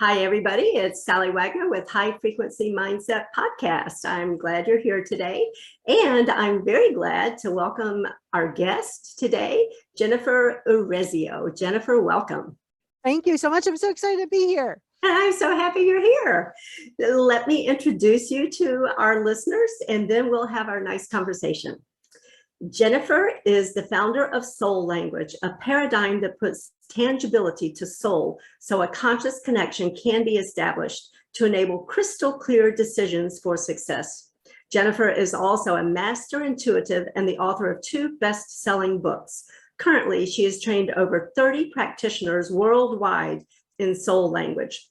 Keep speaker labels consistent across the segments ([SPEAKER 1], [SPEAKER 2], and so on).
[SPEAKER 1] Hi, everybody. It's Sallie Wagner with High Frequency Mindset Podcast. I'm glad you're here today. And I'm very glad to welcome our guest today, Jennifer Urezzio. Jennifer, welcome.
[SPEAKER 2] Thank you so much. I'm so excited to be here.
[SPEAKER 1] And I'm so happy you're here. Let me introduce you to our listeners, and then we'll have our nice conversation. Jennifer is the founder of Soul Language, a paradigm that puts tangibility to soul so a conscious connection can be established to enable crystal clear decisions for success. Jennifer is also a master intuitive and the author of 2 best-selling books. Currently, she has trained over 30 practitioners worldwide in soul language.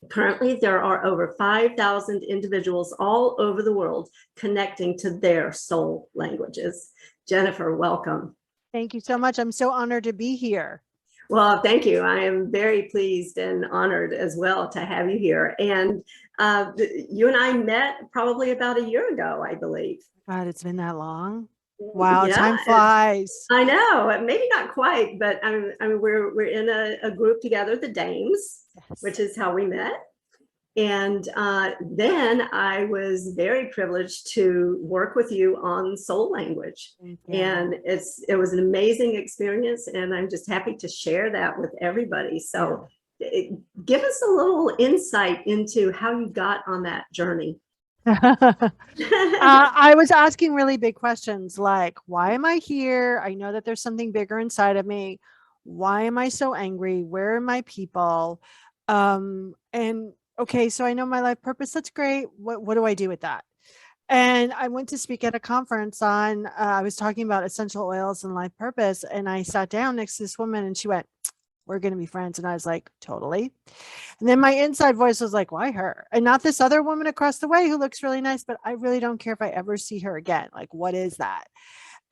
[SPEAKER 1] Currently, there are over 5,000 individuals all over the world connecting to their soul languages. Jennifer, welcome.
[SPEAKER 2] Thank you so much. I'm so honored to be here.
[SPEAKER 1] Well, thank you. I am very pleased and honored as well to have you here. And you and I met probably about a year ago, I believe.
[SPEAKER 2] God, it's been that long. Wow,
[SPEAKER 1] Yeah,
[SPEAKER 2] time flies.
[SPEAKER 1] I know, maybe not quite, but I mean, we're in a group together, the Dames,
[SPEAKER 2] Yes.
[SPEAKER 1] which is how we met. And then I was very privileged to work with you on soul language. And it was an amazing experience. And I'm just happy to share that with everybody. So give us a little insight into how you got on that journey.
[SPEAKER 2] I was asking really big questions like, why am I here? I know that there's something bigger inside of me. Why am I so angry? Where are my people? And okay, so I know my life purpose. That's great. What do I do with that? And I went to speak at a conference on, I was talking about essential oils and life purpose. And I sat down next to this woman and she went, we're going to be friends. And I was like, totally. And then my inside voice was like, why her? And not this other woman across the way who looks really nice, but I really don't care if I ever see her again. Like, what is that?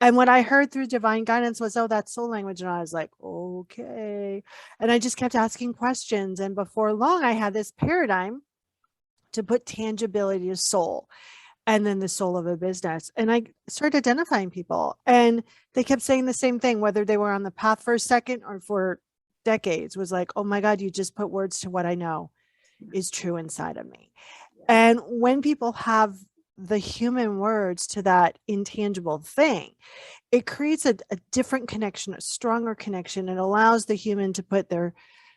[SPEAKER 2] And what I heard through divine guidance was, oh, that's soul language. And I was like, okay. And I just kept asking questions. And before long, I had this paradigm to put tangibility to soul and then the soul of a business. And I started identifying people and they kept saying the same thing, whether they were on the path for a second or for decades, was like, oh my God, you just put words to what I know is true inside of me. And when people have the human words to that intangible thing, it creates a different connection, a stronger connection. It allows the human to put their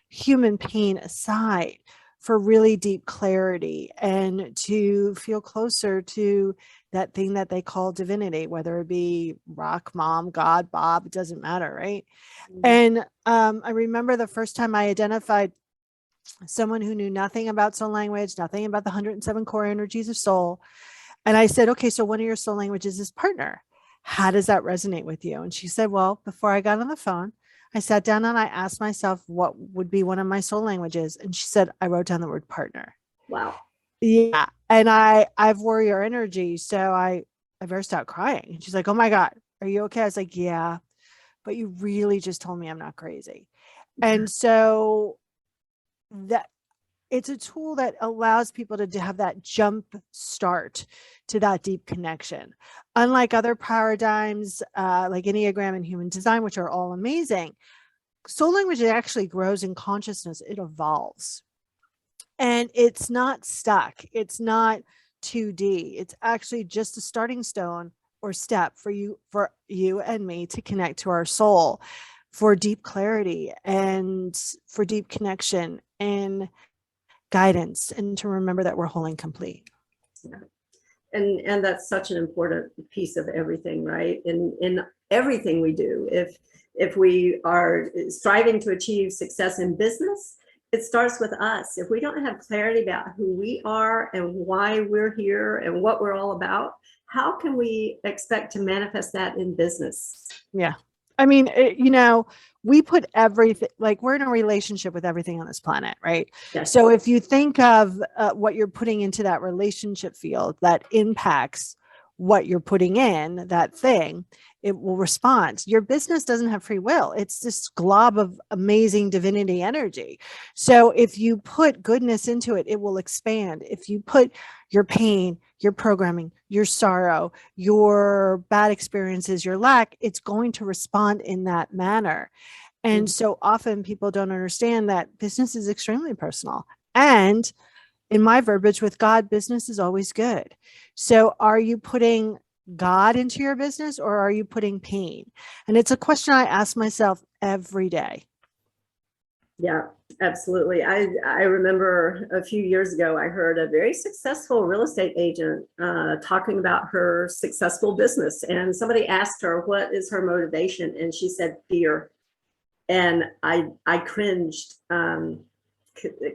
[SPEAKER 2] human pain aside for really deep clarity and to feel closer to that thing that they call divinity, whether it be rock, mom, God, Bob, it doesn't matter, right? Mm-hmm. And I remember the first time I identified someone who knew nothing about soul language, nothing about the 107 core energies of soul. And I said, okay, so one of your soul languages is partner. How does that resonate with you? And she said, well, before I got on the phone, I sat down and I asked myself what would be one of my soul languages. And she said, I wrote down the word partner.
[SPEAKER 1] Wow.
[SPEAKER 2] Yeah. And I've warrior energy. So I burst out crying. And she's like, oh my God, are you okay? I was like, yeah, but you really just told me I'm not crazy. And so that it's a tool that allows people to have that jump start to that deep connection. Unlike other paradigms, like Enneagram and human design, which are all amazing, soul language actually grows in consciousness. It evolves. And it's not stuck. It's not 2D. It's actually just a starting stone or step for you and me to connect to our soul for deep clarity and for deep connection and guidance, and to remember that we're whole and complete.
[SPEAKER 1] Yeah. And that's such an important piece of everything, right? In everything we do, if we are striving to achieve success in business, it starts with us. If we don't have clarity about who we are and why we're here and what we're all about, how can we expect to manifest that in business?
[SPEAKER 2] Yeah. I mean, we put everything, like we're in a relationship with everything on this planet, right?
[SPEAKER 1] Yes.
[SPEAKER 2] So if you think of what you're putting into that relationship field, that impacts what you're putting in that thing, it will respond. Your business doesn't have free will. It's this glob of amazing divinity energy. So if you put goodness into it, it will expand. If you put your pain, your programming, your sorrow, your bad experiences, your lack, it's going to respond in that manner. And so often people don't understand that business is extremely personal. And in my verbiage with God, business is always good. So are you putting God into your business, or are you putting pain? And it's a question I ask myself every day.
[SPEAKER 1] Yeah, absolutely. I remember a few years ago, I heard a very successful real estate agent talking about her successful business. And somebody asked her, what is her motivation? And she said, fear. And I cringed. A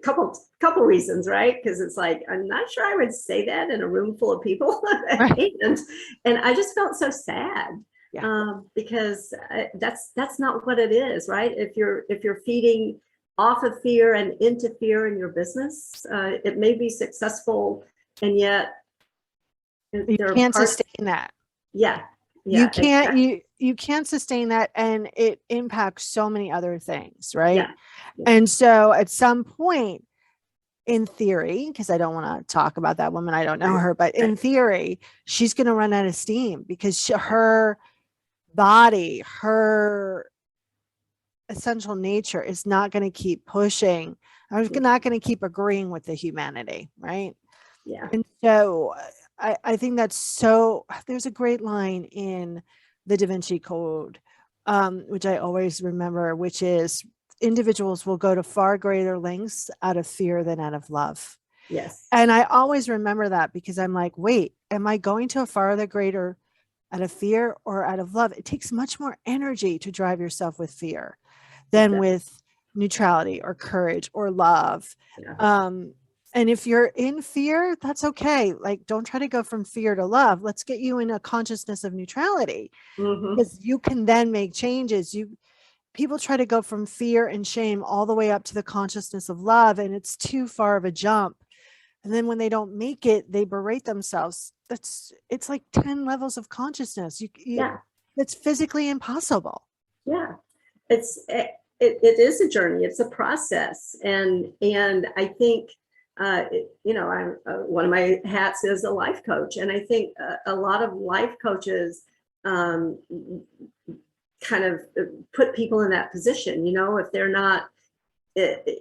[SPEAKER 1] couple reasons, right? Because it's like, I'm not sure I would say that in a room full of people.
[SPEAKER 2] Right.
[SPEAKER 1] and I just felt so sad.
[SPEAKER 2] Yeah.
[SPEAKER 1] Because that's not what it is, right? If you're feeding off of fear and into fear in your business, it may be successful, and yet
[SPEAKER 2] You
[SPEAKER 1] there are
[SPEAKER 2] can't
[SPEAKER 1] parts.
[SPEAKER 2] sustain that.
[SPEAKER 1] Yeah,
[SPEAKER 2] You
[SPEAKER 1] yeah,
[SPEAKER 2] can't
[SPEAKER 1] exactly.
[SPEAKER 2] you can't sustain that, and it impacts so many other things, right?
[SPEAKER 1] Yeah, yeah,
[SPEAKER 2] And so at some point, in theory, because I don't want to talk about that woman, I don't know
[SPEAKER 1] right,
[SPEAKER 2] her, but in
[SPEAKER 1] right.
[SPEAKER 2] theory, she's going to run out of steam because her body, her essential nature is not going to keep pushing. I was not going to keep agreeing with the humanity, right?
[SPEAKER 1] Yeah,
[SPEAKER 2] And so I think that's so, there's a great line in the Da Vinci Code, which I always remember, which is individuals will go to far greater lengths out of fear than out of love.
[SPEAKER 1] yes,
[SPEAKER 2] And I always remember that because I'm like, wait, am I going to a farther greater out of fear or out of love? It takes much more energy to drive yourself with fear than
[SPEAKER 1] exactly.
[SPEAKER 2] with neutrality or courage or love.
[SPEAKER 1] Yeah.
[SPEAKER 2] Um, and if you're in fear, that's okay. Like, don't try to go from fear to love. Let's get you in a consciousness of neutrality,
[SPEAKER 1] Mm-hmm.
[SPEAKER 2] because you can then make changes. People try to go from fear and shame all the way up to the consciousness of love, and it's too far of a jump. And then when they don't make it, they berate themselves. It's like 10 levels of consciousness.
[SPEAKER 1] Yeah,
[SPEAKER 2] It's physically impossible.
[SPEAKER 1] yeah. It is a journey. It's a process, and I think I'm one of my hats is a life coach, and I think a lot of life coaches um, kind of put people in that position. If they're not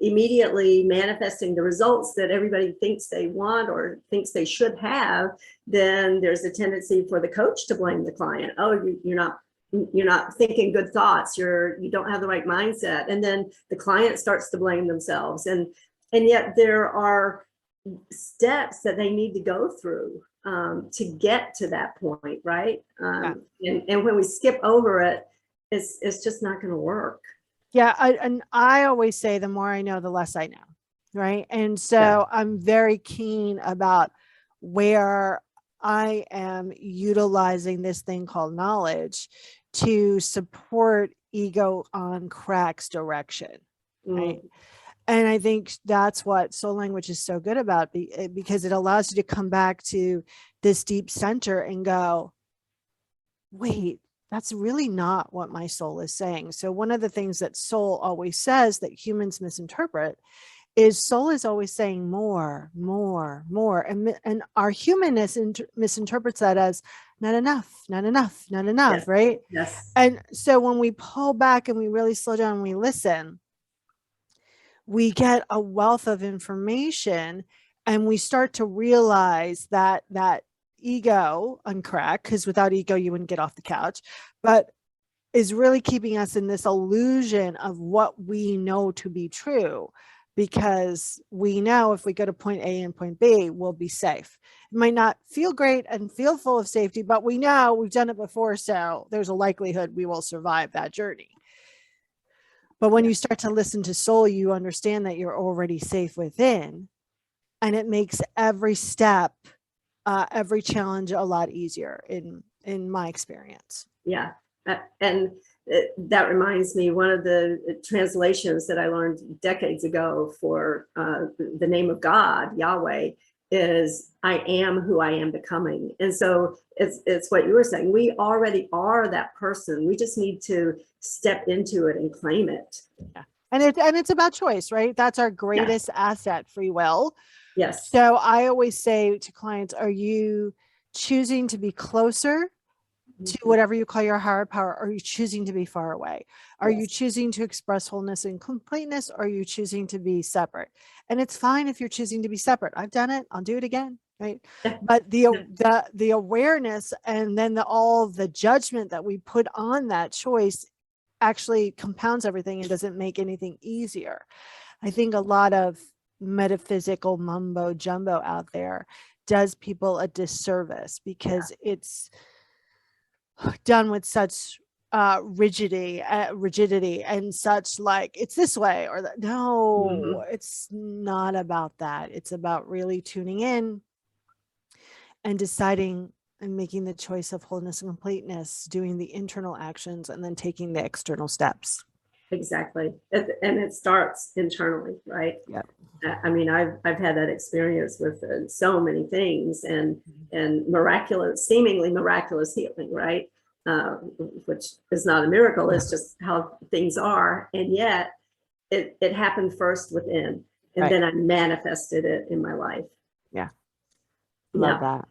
[SPEAKER 1] immediately manifesting the results that everybody thinks they want or thinks they should have, then there's a tendency for the coach to blame the client. Oh, you're not thinking good thoughts. You don't have the right mindset, and then the client starts to blame themselves. And yet there are steps that they need to go through to get to that point, right?
[SPEAKER 2] Yeah.
[SPEAKER 1] And when we skip over it, it's just not going to work.
[SPEAKER 2] Yeah. And I always say the more I know, the less I know. Right. And
[SPEAKER 1] Yeah.
[SPEAKER 2] so I'm very keen about where I am utilizing this thing called knowledge to support ego on crack's direction. Right.
[SPEAKER 1] Mm,
[SPEAKER 2] And I think that's what soul language is so good about, because it allows you to come back to this deep center and go, wait, that's really not what my soul is saying. So one of the things that soul always says that humans misinterpret is soul is always saying more, more, more. And our humanness misinterprets that as not enough, not enough, not enough,
[SPEAKER 1] yes.
[SPEAKER 2] right?
[SPEAKER 1] Yes.
[SPEAKER 2] And so when we pull back and we really slow down and we listen, we get a wealth of information, and we start to realize that ego uncrack, because without ego you wouldn't get off the couch, but is really keeping us in this illusion of what we know to be true, because we know if we go to point A and point B, we'll be safe. It might not feel great and feel full of safety, but we know we've done it before, so there's a likelihood we will survive that journey. But when
[SPEAKER 1] Yeah.
[SPEAKER 2] you start to listen to soul, you understand that you're already safe within, and it makes every step, every challenge a lot easier in my experience.
[SPEAKER 1] Yeah. And that reminds me, one of the translations that I learned decades ago for the name of God, Yahweh, is I am who I am becoming. And so it's what you were saying. We already are that person. We just need to step into it and claim it.
[SPEAKER 2] Yeah. And it's about choice, right? That's our
[SPEAKER 1] Yeah.
[SPEAKER 2] greatest asset, free will.
[SPEAKER 1] Yes.
[SPEAKER 2] So I always say to clients, are you choosing to be closer to whatever you call your higher power? Are you choosing to be far away? Are you
[SPEAKER 1] Yes.
[SPEAKER 2] choosing to express wholeness and completeness? Or are you choosing to be separate? And it's fine if you're choosing to be separate. I've done it. I'll do it again. Right.
[SPEAKER 1] Yeah.
[SPEAKER 2] But the awareness and then all the judgment that we put on that choice actually compounds everything and doesn't make anything easier. I think a lot of metaphysical mumbo jumbo out there does people a disservice because it's done with such rigidity and such like it's this way or that. No, it's not about that. It's about really tuning in and deciding and making the choice of wholeness and completeness, doing the internal actions and then taking the external steps.
[SPEAKER 1] Exactly. And it starts internally, right?
[SPEAKER 2] Yeah.
[SPEAKER 1] I mean, I've had that experience with so many things and seemingly miraculous healing, right? Which is not a miracle, it's just how things are. And yet it happened first within, and then I manifested it in my life.
[SPEAKER 2] Yeah. Love that.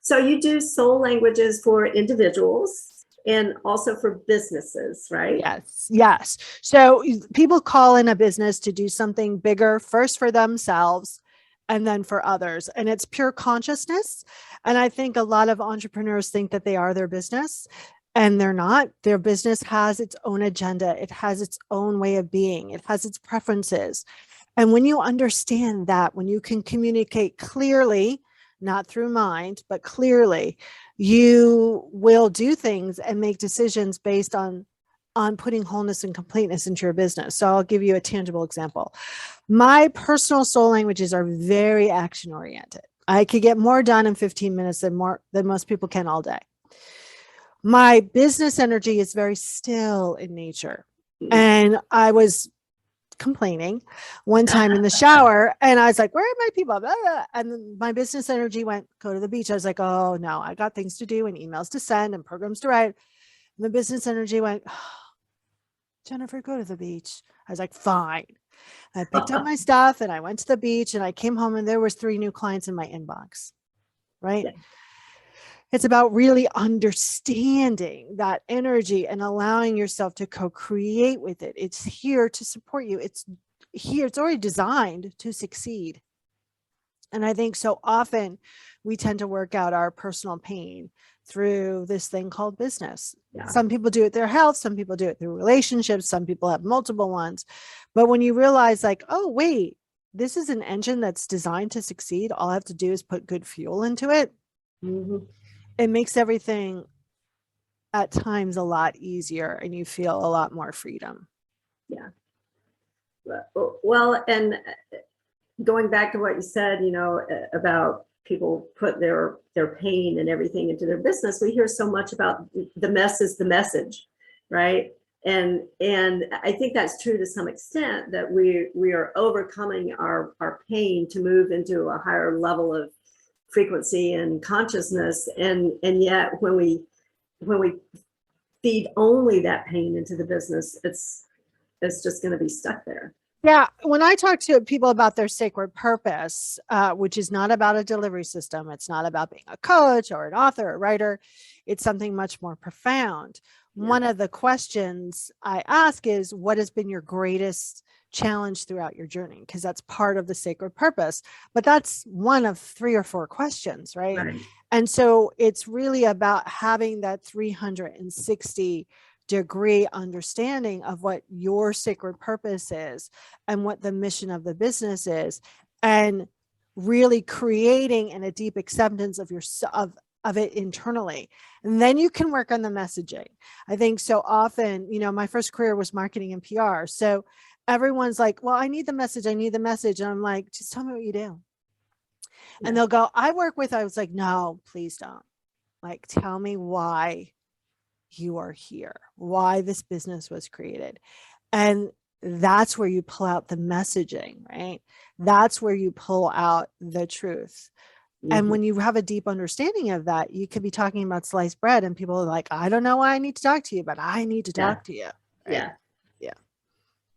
[SPEAKER 1] So you do soul languages for individuals and also for businesses, right?
[SPEAKER 2] Yes. Yes. So people call in a business to do something bigger, first for themselves and then for others. And it's pure consciousness. And I think a lot of entrepreneurs think that they are their business, and they're not. Their business has its own agenda. It has its own way of being. It has its preferences. And when you understand that, when you can communicate clearly, not through mind, but clearly, you will do things and make decisions based on putting wholeness and completeness into your business. So I'll give you a tangible example. My personal soul languages are very action oriented. I could get more done in 15 minutes than most people can all day. My business energy is very still in nature. And I was complaining one time in the shower and I was like, where are my people? And then my business energy went, go to the beach. I was like, oh no, I got things to do and emails to send and programs to write. And the business energy went, oh, Jennifer, go to the beach. I was like, fine. I picked up my stuff and I went to the beach and I came home and there was 3 new clients in my inbox. Right. Yeah. It's about really understanding that energy and allowing yourself to co-create with it. It's here to support you. It's here. It's already designed to succeed. And I think so often we tend to work out our personal pain through this thing called business. Yeah. Some people do it their health. Some people do it through relationships. Some people have multiple ones. But when you realize like, oh, wait, this is an engine that's designed to succeed. All I have to do is put good fuel into it. It makes everything at times a lot easier and you feel a lot more freedom.
[SPEAKER 1] Yeah. Well, and going back to what you said, you know, about people put their pain and everything into their business, we hear so much about the mess is the message, right? And I think that's true to some extent, that we are overcoming our pain to move into a higher level of frequency and consciousness, and yet when we feed only that pain into the business, it's just going to be stuck there.
[SPEAKER 2] Yeah, when I talk to people about their sacred purpose, which is not about a delivery system, it's not about being a coach or an author or writer, it's something much more profound. Yeah. One of the questions I ask is, what has been your greatest challenge throughout your journey? Because that's part of the sacred purpose, but that's one of 3 or 4 questions, right? And so it's really about having that 360-degree understanding of what your sacred purpose is and what the mission of the business is, and really creating in a deep acceptance of of it internally. And then you can work on the messaging. I think so often, you know, my first career was marketing and PR. So everyone's like, well, I need the message. I need the message. And I'm like, just tell me what you do. Yeah. And they'll go, I was like, no, please don't. Like, tell me why you are here, why this business was created. And that's where you pull out the messaging, right? That's where you pull out the truth. And when you have a deep understanding of that, you could be talking about sliced bread and people are like, I don't know why I need to talk to you, but I need to talk to you. Right?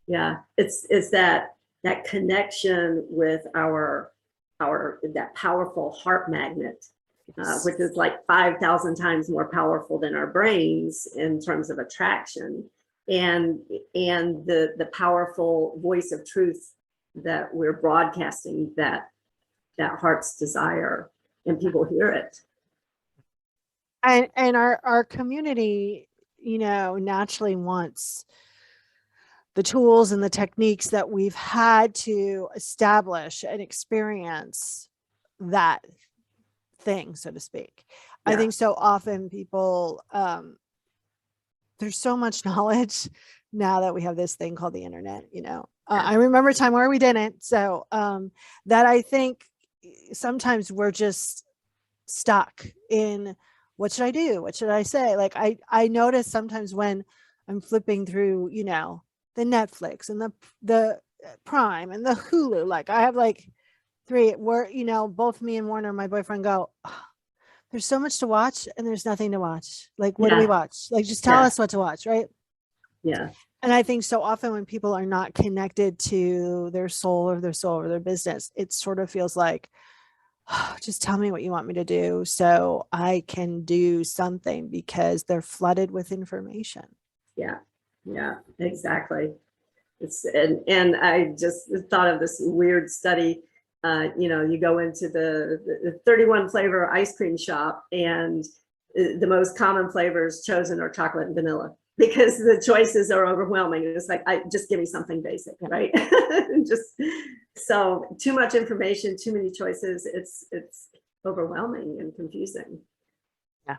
[SPEAKER 1] Yeah. It's that connection with our that powerful heart magnet which is like 5,000 times more powerful than our brains in terms of attraction, and the powerful voice of truth that we're broadcasting, that heart's desire, and people hear it.
[SPEAKER 2] And our community, you know, naturally wants the tools and the techniques that we've had to establish and experience that thing, so to speak.
[SPEAKER 1] Yeah.
[SPEAKER 2] I think so often people, there's so much knowledge now that we have this thing called the internet, you know. I remember a time where we didn't. So that I think sometimes we're just stuck in, what should I do? What should I say? Like I notice sometimes when I'm flipping through, you know, the Netflix and the Prime and the Hulu, like I have like 3 where, you know, both me and Warner, my boyfriend, go, "Oh, there's so much to watch and there's nothing to watch. Like, what do we watch? Like, just tell us what to watch." Right.
[SPEAKER 1] Yeah.
[SPEAKER 2] And I think so often when people are not connected to their soul or their business, it sort of feels like, oh, just tell me what you want me to do so I can do something, because they're flooded with information.
[SPEAKER 1] Yeah. Yeah, exactly. And I just thought of this weird study. You know, you go into the 31 flavor ice cream shop, and the most common flavors chosen are chocolate and vanilla, because the choices are overwhelming. It's like, just give me something basic, right? Just, so too much information, too many choices. It's overwhelming and confusing.
[SPEAKER 2] Yeah.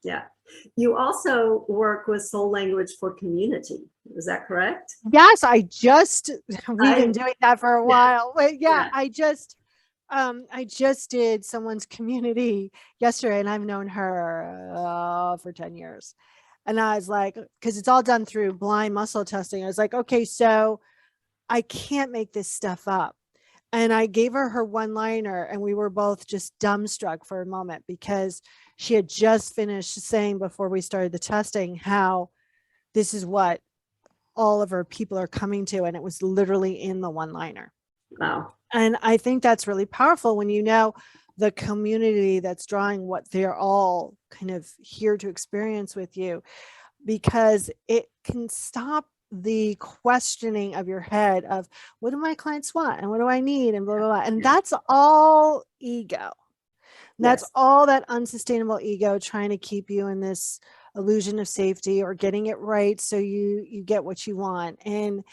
[SPEAKER 1] Yeah. You also work with soul language for community. Is that correct?
[SPEAKER 2] Yes, we've been doing that for a while. But yeah, I just did someone's community yesterday, and I've known her for 10 years. And I was like, because it's all done through blind muscle testing. I was like, okay, so I can't make this stuff up. And I gave her one-liner, and we were both just dumbstruck for a moment, because she had just finished saying before we started the testing how this is what all of our people are coming to. And it was literally in the one-liner.
[SPEAKER 1] Wow.
[SPEAKER 2] And I think that's really powerful when you know the community that's drawing what they're all kind of here to experience with you, because it can stop the questioning of your head of, what do my clients want and what do I need and blah, blah, blah. And that's all ego. That's all that unsustainable ego trying to keep you in this illusion of safety or getting it right so you get what you want. And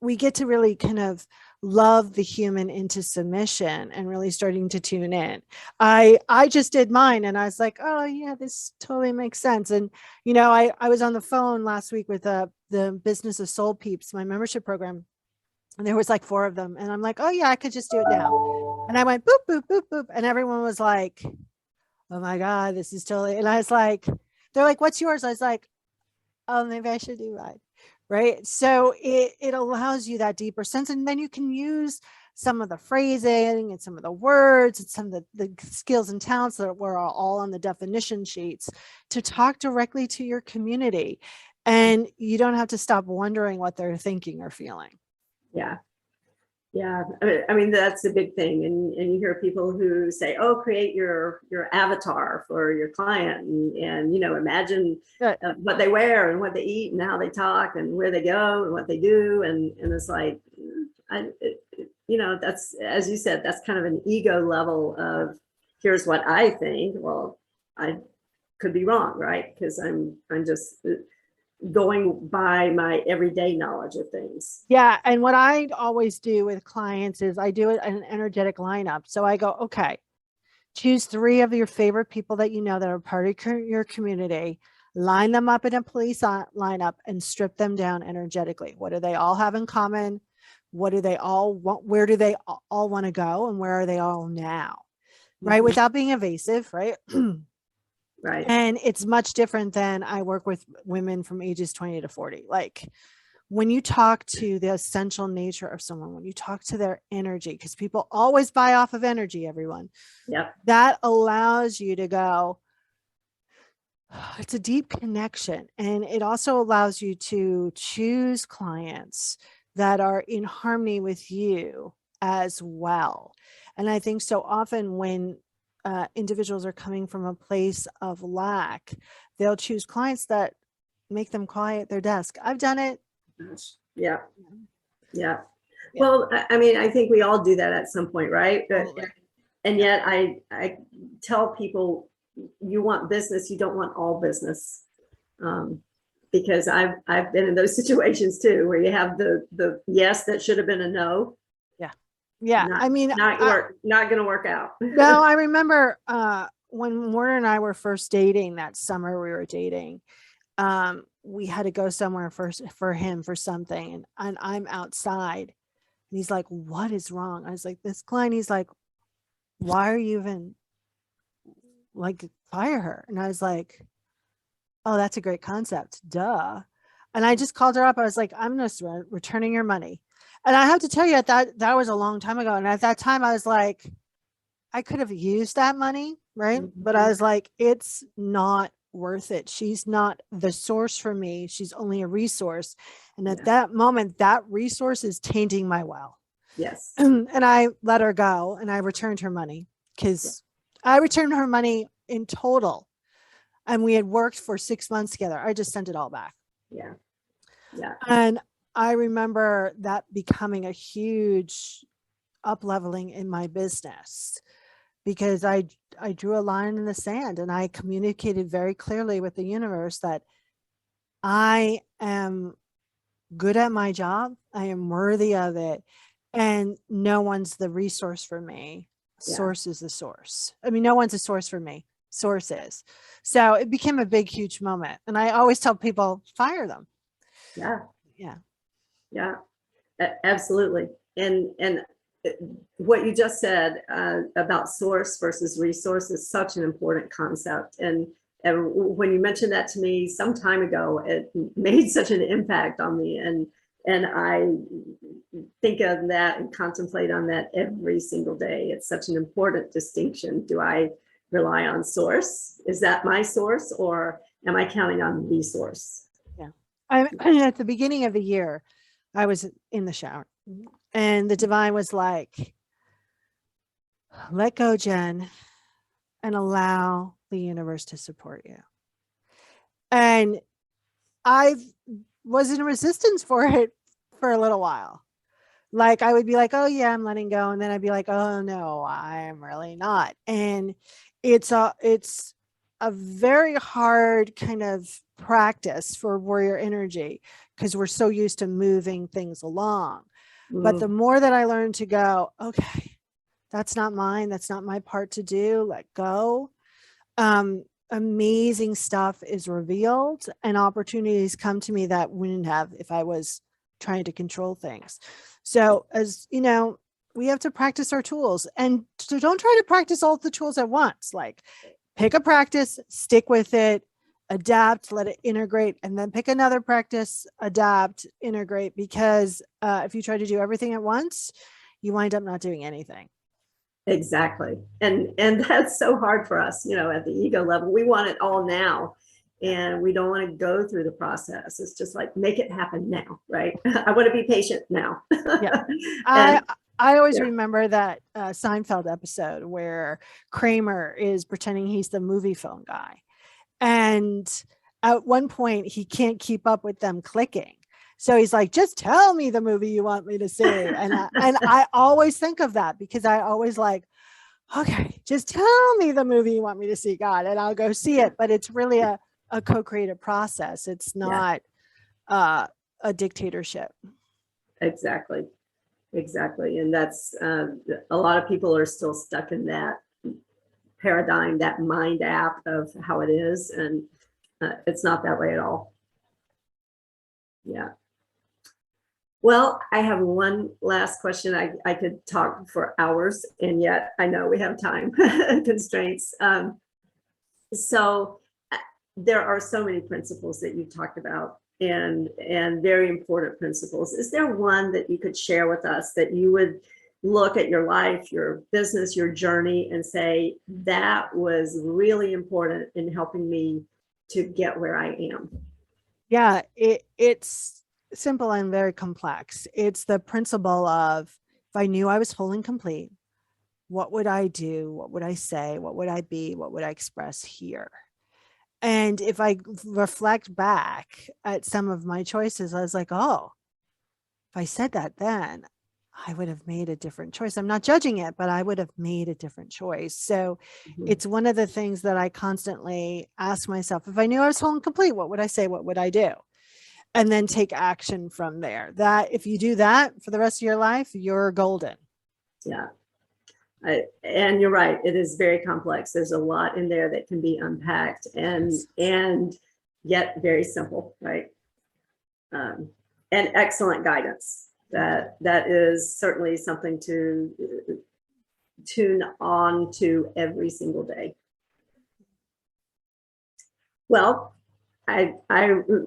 [SPEAKER 2] we get to really kind of love the human into submission and really starting to tune in. I just did mine, and I was like, oh yeah, this totally makes sense. And you know, I was on the phone last week with the Business of Soul Peeps, my membership program, and there was like 4 of them, and I'm like, oh yeah, I could just do it now. And I went boop boop boop boop, and everyone was like, oh my god, this is totally. And I was like, they're like, what's yours? I was like, oh, maybe I should do mine. Right. So it allows you that deeper sense. And then you can use some of the phrasing and some of the words and some of the skills and talents that were all on the definition sheets to talk directly to your community. And you don't have to stop wondering what they're thinking or feeling.
[SPEAKER 1] Yeah. Yeah. I mean, that's a big thing. And you hear people who say, oh, create your avatar for your client, and you know, imagine what they wear and what they eat and how they talk and where they go and what they do. And it's like, you know, that's, as you said, that's kind of an ego level of, here's what I think. Well, I could be wrong, right? Because I'm just going by my everyday knowledge of things.
[SPEAKER 2] Yeah. And what I always do with clients is I do an energetic lineup. So I go, okay, choose 3 of your favorite people that you know that are part of your community, line them up in a police lineup, and strip them down energetically. What do they all have in common? What do they all want? Where do they all want to go? And where are they all now? Right. Mm-hmm. Without being evasive. Right.
[SPEAKER 1] Right.
[SPEAKER 2] And it's much different than I work with women from ages 20 to 40. Like when you talk to the essential nature of someone, when you talk to their energy, because people always buy off of energy, everyone.
[SPEAKER 1] Yep.
[SPEAKER 2] That allows you to go, it's a deep connection. And it also allows you to choose clients that are in harmony with you as well. And I think so often when individuals are coming from a place of lack, they'll choose clients that make them quiet at their desk. I've done it.
[SPEAKER 1] Yeah. Yeah.
[SPEAKER 2] Yeah.
[SPEAKER 1] Well, I mean, I think we all do that at some point, right?
[SPEAKER 2] Totally.
[SPEAKER 1] And yet I tell people, you want business, you don't want all business. Because I've been in those situations too, where you have the yes that should have been a no.
[SPEAKER 2] Yeah. Yeah.
[SPEAKER 1] Not,
[SPEAKER 2] I mean,
[SPEAKER 1] not going to work out.
[SPEAKER 2] no, I remember when Warner and I were first dating, that summer we were dating, we had to go somewhere first for him for something. And I'm outside and he's like, what is wrong? I was like, this client. He's like, why are you even like, fire her? And I was like, oh, that's a great concept. Duh. And I just called her up. I was like, I'm just returning your money. And I have to tell you that was a long time ago. And at that time I was like, I could have used that money. Right.
[SPEAKER 1] Mm-hmm.
[SPEAKER 2] But I was like, it's not worth it. She's not the source for me. She's only a resource. And at that moment, that resource is tainting my well.
[SPEAKER 1] Yes.
[SPEAKER 2] And I let her go and I returned her money because I returned her money in total. And we had worked for 6 months together. I just sent it all back.
[SPEAKER 1] Yeah. Yeah.
[SPEAKER 2] And I remember that becoming a huge up leveling in my business because I drew a line in the sand and I communicated very clearly with the universe that I am good at my job. I am worthy of it. And no one's the resource for me. Source is the source. I mean, no one's a source for me. Source is. So it became a big, huge moment. And I always tell people, fire them.
[SPEAKER 1] Yeah.
[SPEAKER 2] Yeah.
[SPEAKER 1] Yeah. Absolutely. And what you just said about source versus resource is such an important concept. And when you mentioned that to me some time ago, it made such an impact on me. And I think of that and contemplate on that every single day. It's such an important distinction. Do I rely on source? Is that my source, or am I counting on the source?
[SPEAKER 2] Yeah. At the beginning of the year, I was in the shower and the divine was like, let go, Jen, and allow the universe to support you. And I was in resistance for it for a little while. Like I would be like, oh yeah, I'm letting go. And then I'd be like, oh no, I'm really not. And it's a very hard kind of practice for warrior energy because we're so used to moving things along. But the more that I learned to go, okay, that's not mine. That's not my part to do. Let go. Amazing stuff is revealed and opportunities come to me that wouldn't have if I was trying to control things. So as you know, we have to practice our tools, and so don't try to practice all the tools at once. Like pick a practice, stick with it, adapt, let it integrate, and then pick another practice, adapt, integrate, because if you try to do everything at once, you wind up not doing anything.
[SPEAKER 1] Exactly. And that's so hard for us, at the ego level. We want it all now. And we don't want to go through the process. It's just like, make it happen now, right? I want to be patient now.
[SPEAKER 2] Yeah. I always remember that Seinfeld episode where Kramer is pretending he's the movie phone guy. And at one point, he can't keep up with them clicking. So he's like, just tell me the movie you want me to see. And I always think of that because I always like, okay, just tell me the movie you want me to see, God, and I'll go see it. But it's really a co-creative process. It's not a dictatorship.
[SPEAKER 1] Exactly. And that's a lot of people are still stuck in that paradigm, that mind app of how it is. And it's not that way at all. Yeah. Well, I have one last question. I could talk for hours, and yet I know we have time constraints. So there are so many principles that you talked about, and very important principles. Is there one that you could share with us that you would look at your life, your business, your journey, and say that was really important in helping me to get where I am?
[SPEAKER 2] Yeah, it's simple and very complex. It's the principle of If I knew I was whole and complete, what would I do? What would I say? What would I be? What would I express here? And if I reflect back at some of my choices, I was like, oh, if I said that then, I would have made a different choice. I'm not judging it, but I would have made a different choice. So
[SPEAKER 1] Mhm.
[SPEAKER 2] it's one of the things that I constantly ask myself, if I knew I was whole and complete, what would I say? What would I do? And then take action from there. That if you do that for the rest of your life, you're golden.
[SPEAKER 1] Yeah. And you're right. It is very complex. There's a lot in there that can be unpacked and yet very simple, right? And excellent guidance. That is certainly something to tune on to every single day. Well, I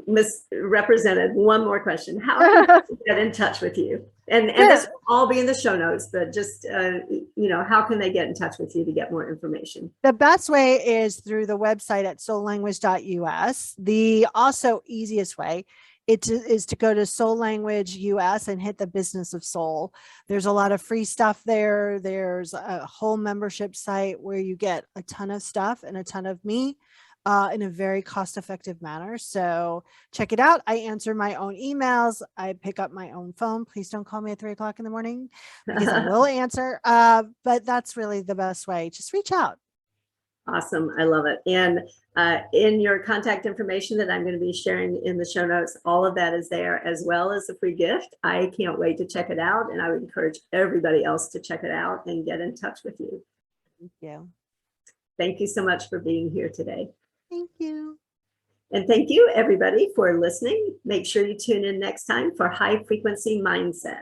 [SPEAKER 1] misrepresented one more question. How can we get in touch with you? And this will all be in the show notes, but just, how can they get in touch with you to get more information?
[SPEAKER 2] The best way is through the website at soullanguage.us. The also easiest way is to go to Soul Language US and hit the Business of Soul. There's a lot of free stuff there. There's a whole membership site where you get a ton of stuff and a ton of me in a very cost-effective manner. So check it out. I answer my own emails. I pick up my own phone. Please don't call me at 3 o'clock in the morning because I will answer. But that's really the best way. Just reach out.
[SPEAKER 1] Awesome. I love it. And in your contact information that I'm going to be sharing in the show notes, all of that is there, as well as a free gift. I can't wait to check it out. And I would encourage everybody else to check it out and get in touch with you.
[SPEAKER 2] Thank you.
[SPEAKER 1] Thank you so much for being here today.
[SPEAKER 2] Thank you.
[SPEAKER 1] And thank you, everybody, for listening. Make sure you tune in next time for High Frequency Mindset.